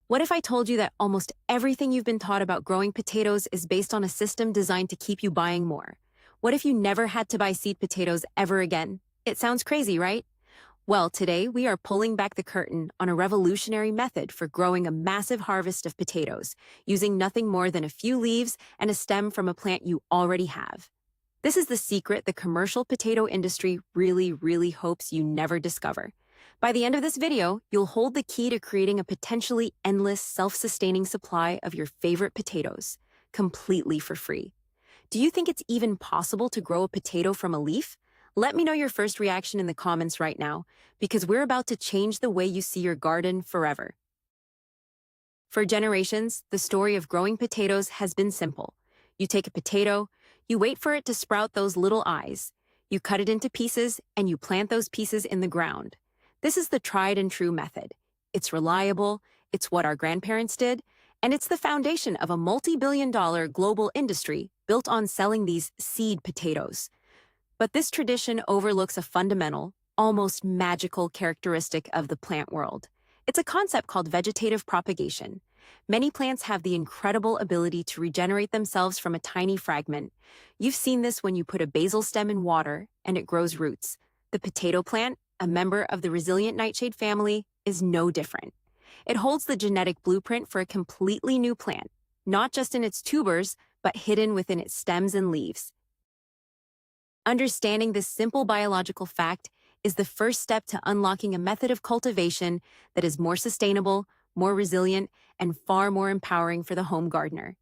What if I told you that almost everything you've been taught about growing potatoes is based on a system designed to keep you buying more? What if you never had to buy seed potatoes ever again? It sounds crazy, right? Well, today we are pulling back the curtain on a revolutionary method for growing a massive harvest of potatoes, using nothing more than a few leaves and a stem from a plant you already have. This is the secret the commercial potato industry really hopes you never discover. By the end of this video, you'll hold the key to creating a potentially endless, self-sustaining supply of your favorite potatoes, completely for free. Do you think it's even possible to grow a potato from a leaf? Let me know your first reaction in the comments right now, because we're about to change the way you see your garden forever. For generations, the story of growing potatoes has been simple. You take a potato, you wait for it to sprout those little eyes, you cut it into pieces, and you plant those pieces in the ground. This is the tried and true method. It's reliable, it's what our grandparents did, and it's the foundation of a multi-billion-dollar global industry built on selling these seed potatoes. But this tradition overlooks a fundamental, almost magical characteristic of the plant world. It's a concept called vegetative propagation. Many plants have the incredible ability to regenerate themselves from a tiny fragment. You've seen this when you put a basil stem in water and it grows roots. The potato plant, a member of the resilient nightshade family, is no different. It holds the genetic blueprint for a completely new plant, not just in its tubers, but hidden within its stems and leaves. Understanding this simple biological fact is the first step to unlocking a method of cultivation that is more sustainable, more resilient, and far more empowering for the home gardener.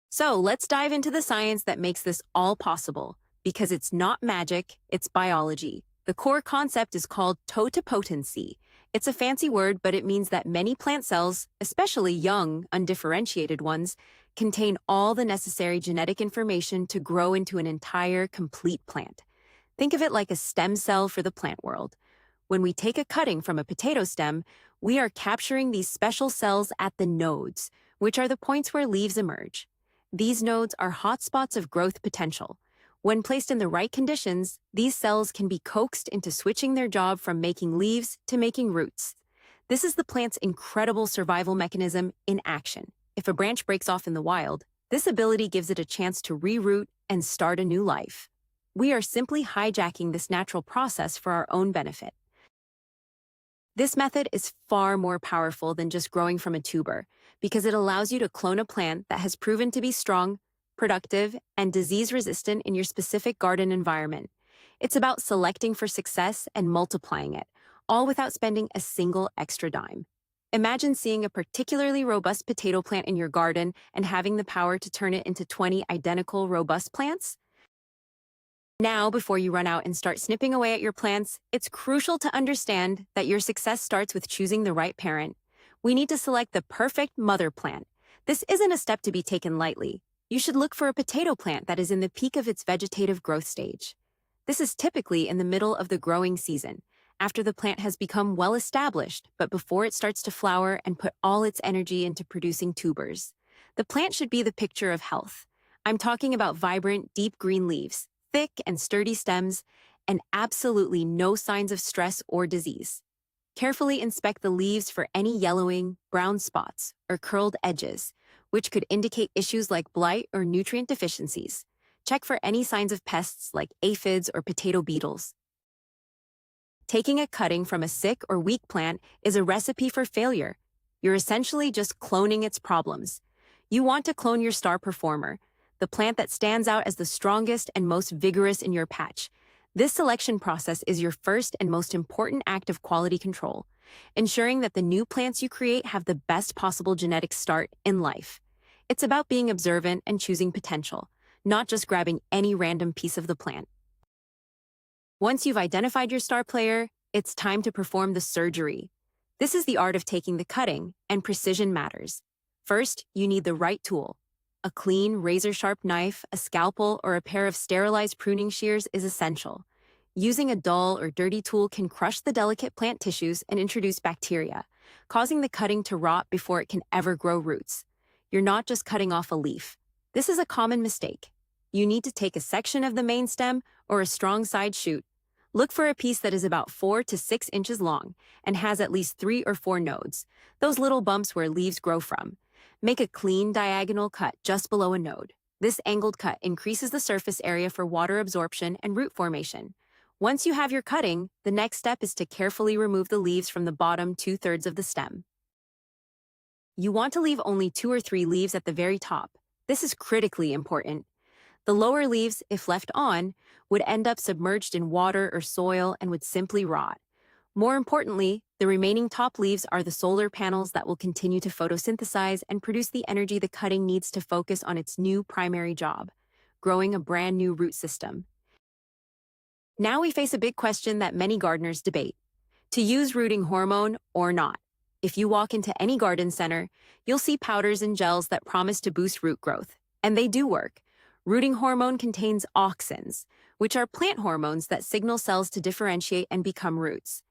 So let's dive into the science that makes this all possible, because it's not magic, it's biology. The core concept is called totipotency. It's a fancy word, but it means that many plant cells, especially young, undifferentiated ones, contain all the necessary genetic information to grow into an entire, complete plant. Think of it like a stem cell for the plant world. When we take a cutting from a potato stem, we are capturing these special cells at the nodes, which are the points where leaves emerge. These nodes are hotspots of growth potential. When placed in the right conditions, these cells can be coaxed into switching their job from making leaves to making roots. This is the plant's incredible survival mechanism in action. If a branch breaks off in the wild, this ability gives it a chance to reroot and start a new life. We are simply hijacking this natural process for our own benefit. This method is far more powerful than just growing from a tuber, because it allows you to clone a plant that has proven to be strong, productive, and disease-resistant in your specific garden environment. It's about selecting for success and multiplying it, all without spending a single extra dime. Imagine seeing a particularly robust potato plant in your garden and having the power to turn it into 20 identical robust plants. Now, before you run out and start snipping away at your plants, it's crucial to understand that your success starts with choosing the right parent. We need to select the perfect mother plant. This isn't a step to be taken lightly. You should look for a potato plant that is in the peak of its vegetative growth stage. This is typically in the middle of the growing season, after the plant has become well established, but before it starts to flower and put all its energy into producing tubers. The plant should be the picture of health. I'm talking about vibrant, deep green leaves, thick and sturdy stems, and absolutely no signs of stress or disease. Carefully inspect the leaves for any yellowing, brown spots, or curled edges, which could indicate issues like blight or nutrient deficiencies. Check for any signs of pests like aphids or potato beetles. Taking a cutting from a sick or weak plant is a recipe for failure. You're essentially just cloning its problems. You want to clone your star performer, the plant that stands out as the strongest and most vigorous in your patch. This selection process is your first and most important act of quality control, ensuring that the new plants you create have the best possible genetic start in life. It's about being observant and choosing potential, not just grabbing any random piece of the plant. Once you've identified your star player, it's time to perform the surgery. This is the art of taking the cutting, and precision matters. First, you need the right tool. A clean, razor-sharp knife, a scalpel, or a pair of sterilized pruning shears is essential. Using a dull or dirty tool can crush the delicate plant tissues and introduce bacteria, causing the cutting to rot before it can ever grow roots. You're not just cutting off a leaf. This is a common mistake. You need to take a section of the main stem or a strong side shoot, Look for a piece that is about 4 to 6 inches long and has at least 3 or 4 nodes, those little bumps where leaves grow from. Make a clean diagonal cut just below a node. This angled cut increases the surface area for water absorption and root formation. Once you have your cutting, the next step is to carefully remove the leaves from the bottom 2/3 of the stem. You want to leave only 2 or 3 leaves at the very top. This is critically important. The lower leaves, if left on, would end up submerged in water or soil and would simply rot. More importantly, the remaining top leaves are the solar panels that will continue to photosynthesize and produce the energy the cutting needs to focus on its new primary job, growing a brand new root system. Now we face a big question that many gardeners debate: to use rooting hormone or not. If you walk into any garden center, you'll see powders and gels that promise to boost root growth, and they do work. Rooting hormone contains auxins, which are plant hormones that signal cells to differentiate and become roots.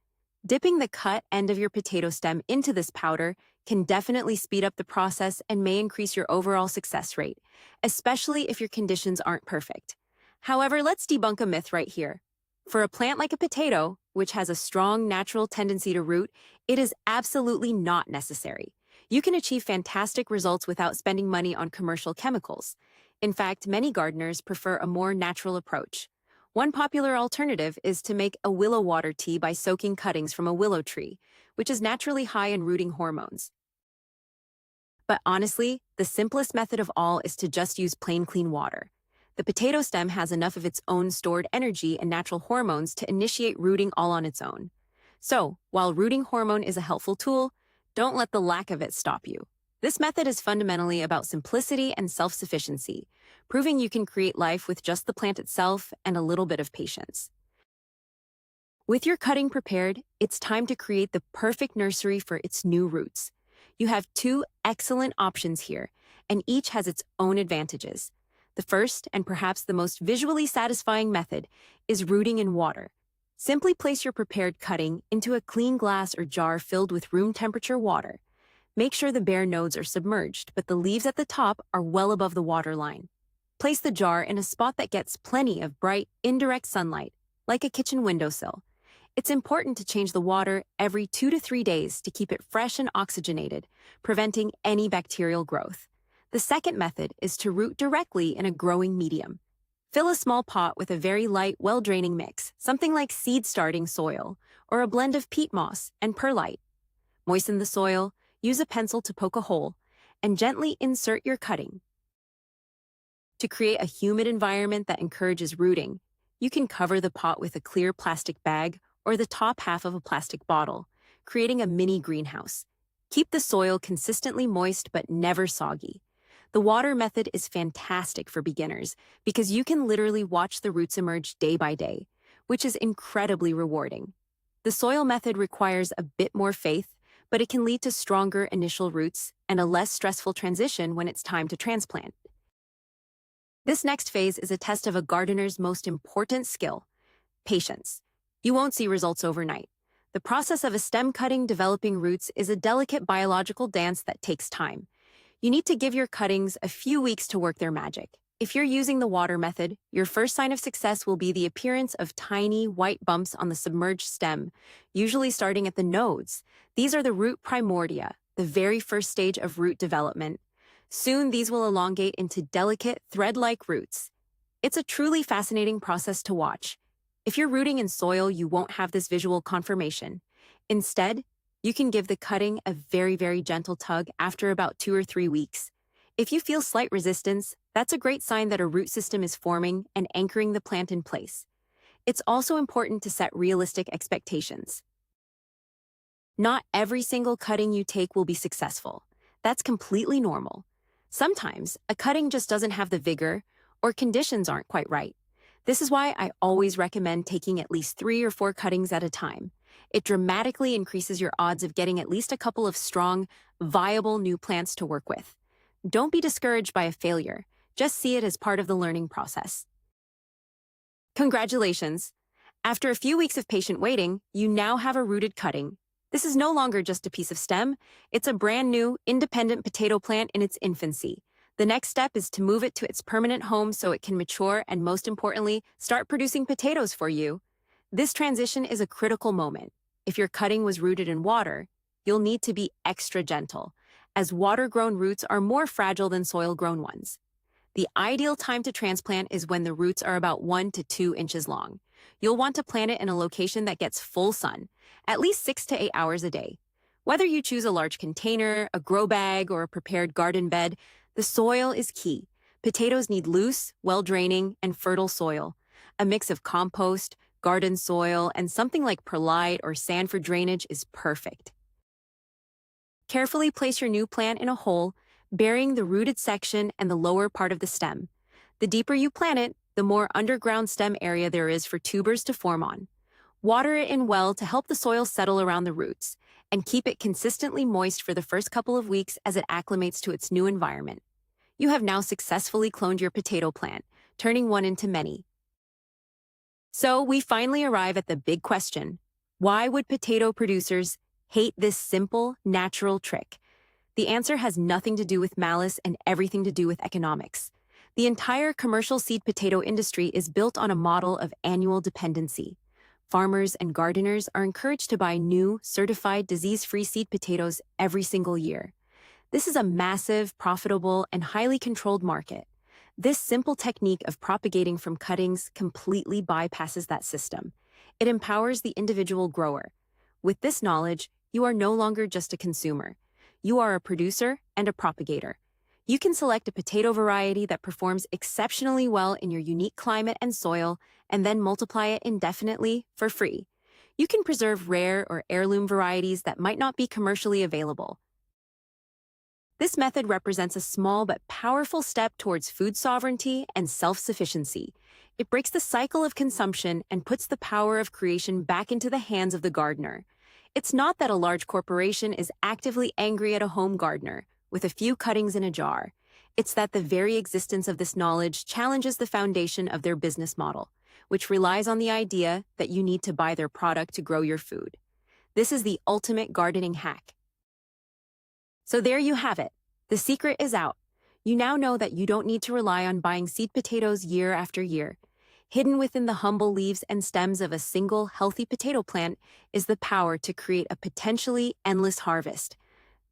Dipping the cut end of your potato stem into this powder can definitely speed up the process and may increase your overall success rate, especially if your conditions aren't perfect. However, let's debunk a myth right here. For a plant like a potato, which has a strong natural tendency to root, it is absolutely not necessary. You can achieve fantastic results without spending money on commercial chemicals. In fact, many gardeners prefer a more natural approach. One popular alternative is to make a willow water tea by soaking cuttings from a willow tree, which is naturally high in rooting hormones. But honestly, the simplest method of all is to just use plain clean water. The potato stem has enough of its own stored energy and natural hormones to initiate rooting all on its own. So, while rooting hormone is a helpful tool, don't let the lack of it stop you. This method is fundamentally about simplicity and self-sufficiency, proving you can create life with just the plant itself and a little bit of patience. With your cutting prepared, it's time to create the perfect nursery for its new roots. You have 2 excellent options here, and each has its own advantages. The first, and perhaps the most visually satisfying method, is rooting in water. Simply place your prepared cutting into a clean glass or jar filled with room temperature water. Make sure the bare nodes are submerged, but the leaves at the top are well above the water line. Place the jar in a spot that gets plenty of bright, indirect sunlight, like a kitchen windowsill. It's important to change the water every 2 to 3 days to keep it fresh and oxygenated, preventing any bacterial growth. The second method is to root directly in a growing medium. Fill a small pot with a very light, well-draining mix, something like seed-starting soil, or a blend of peat moss and perlite. Moisten the soil, use a pencil to poke a hole, and gently insert your cutting. To create a humid environment that encourages rooting, you can cover the pot with a clear plastic bag or the top half of a plastic bottle, creating a mini greenhouse. Keep the soil consistently moist but never soggy. The water method is fantastic for beginners because you can literally watch the roots emerge day by day, which is incredibly rewarding. The soil method requires a bit more faith, but it can lead to stronger initial roots and a less stressful transition when it's time to transplant. This next phase is a test of a gardener's most important skill: patience. You won't see results overnight. The process of a stem cutting developing roots is a delicate biological dance that takes time. You need to give your cuttings a few weeks to work their magic. If you're using the water method, your first sign of success will be the appearance of tiny, white bumps on the submerged stem, usually starting at the nodes. These are the root primordia, the very first stage of root development. Soon, these will elongate into delicate, thread-like roots. It's a truly fascinating process to watch. If you're rooting in soil, you won't have this visual confirmation. Instead, you can give the cutting a very, very gentle tug after about 2 or 3 weeks. If you feel slight resistance, that's a great sign that a root system is forming and anchoring the plant in place. It's also important to set realistic expectations. Not every single cutting you take will be successful. That's completely normal. Sometimes, a cutting just doesn't have the vigor, or conditions aren't quite right. This is why I always recommend taking at least 3 or 4 cuttings at a time. It dramatically increases your odds of getting at least a couple of strong, viable new plants to work with. Don't be discouraged by a failure. Just see it as part of the learning process. Congratulations! After a few weeks of patient waiting, you now have a rooted cutting. This is no longer just a piece of stem. It's a brand new, independent potato plant in its infancy. The next step is to move it to its permanent home so it can mature and, most importantly, start producing potatoes for you. This transition is a critical moment. If your cutting was rooted in water, you'll need to be extra gentle, as water-grown roots are more fragile than soil-grown ones. The ideal time to transplant is when the roots are about 1 to 2 inches long. You'll want to plant it in a location that gets full sun, at least 6 to 8 hours a day. Whether you choose a large container, a grow bag, or a prepared garden bed, the soil is key. Potatoes need loose, well-draining, and fertile soil. A mix of compost, garden soil, and something like perlite or sand for drainage is perfect. Carefully place your new plant in a hole, burying the rooted section and the lower part of the stem. The deeper you plant it, the more underground stem area there is for tubers to form on. Water it in well to help the soil settle around the roots, and keep it consistently moist for the first couple of weeks as it acclimates to its new environment. You have now successfully cloned your potato plant, turning one into many. So we finally arrive at the big question. Why would potato producers hate this simple, natural trick? The answer has nothing to do with malice and everything to do with economics. The entire commercial seed potato industry is built on a model of annual dependency. Farmers and gardeners are encouraged to buy new, certified, disease-free seed potatoes every single year. This is a massive, profitable, and highly controlled market. This simple technique of propagating from cuttings completely bypasses that system. It empowers the individual grower. With this knowledge, you are no longer just a consumer. You are a producer and a propagator. You can select a potato variety that performs exceptionally well in your unique climate and soil, and then multiply it indefinitely for free. You can preserve rare or heirloom varieties that might not be commercially available. This method represents a small but powerful step towards food sovereignty and self-sufficiency. It breaks the cycle of consumption and puts the power of creation back into the hands of the gardener. It's not that a large corporation is actively angry at a home gardener with a few cuttings in a jar. It's that the very existence of this knowledge challenges the foundation of their business model, which relies on the idea that you need to buy their product to grow your food. This is the ultimate gardening hack. So there you have it. The secret is out. You now know that you don't need to rely on buying seed potatoes year after year. Hidden within the humble leaves and stems of a single, healthy potato plant is the power to create a potentially endless harvest.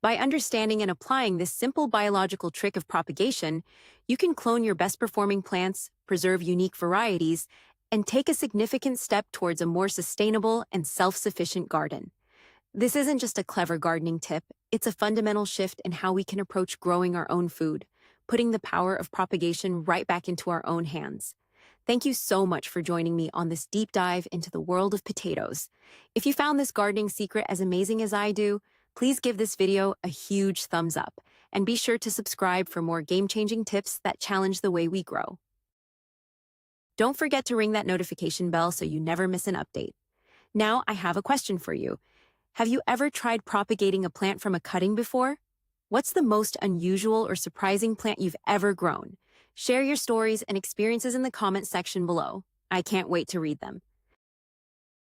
By understanding and applying this simple biological trick of propagation, you can clone your best-performing plants, preserve unique varieties, and take a significant step towards a more sustainable and self-sufficient garden. This isn't just a clever gardening tip, it's a fundamental shift in how we can approach growing our own food, putting the power of propagation right back into our own hands. Thank you so much for joining me on this deep dive into the world of potatoes. If you found this gardening secret as amazing as I do, please give this video a huge thumbs up, and be sure to subscribe for more game-changing tips that challenge the way we grow. Don't forget to ring that notification bell so you never miss an update. Now I have a question for you. Have you ever tried propagating a plant from a cutting before? What's the most unusual or surprising plant you've ever grown? Share your stories and experiences in the comment section below. I can't wait to read them.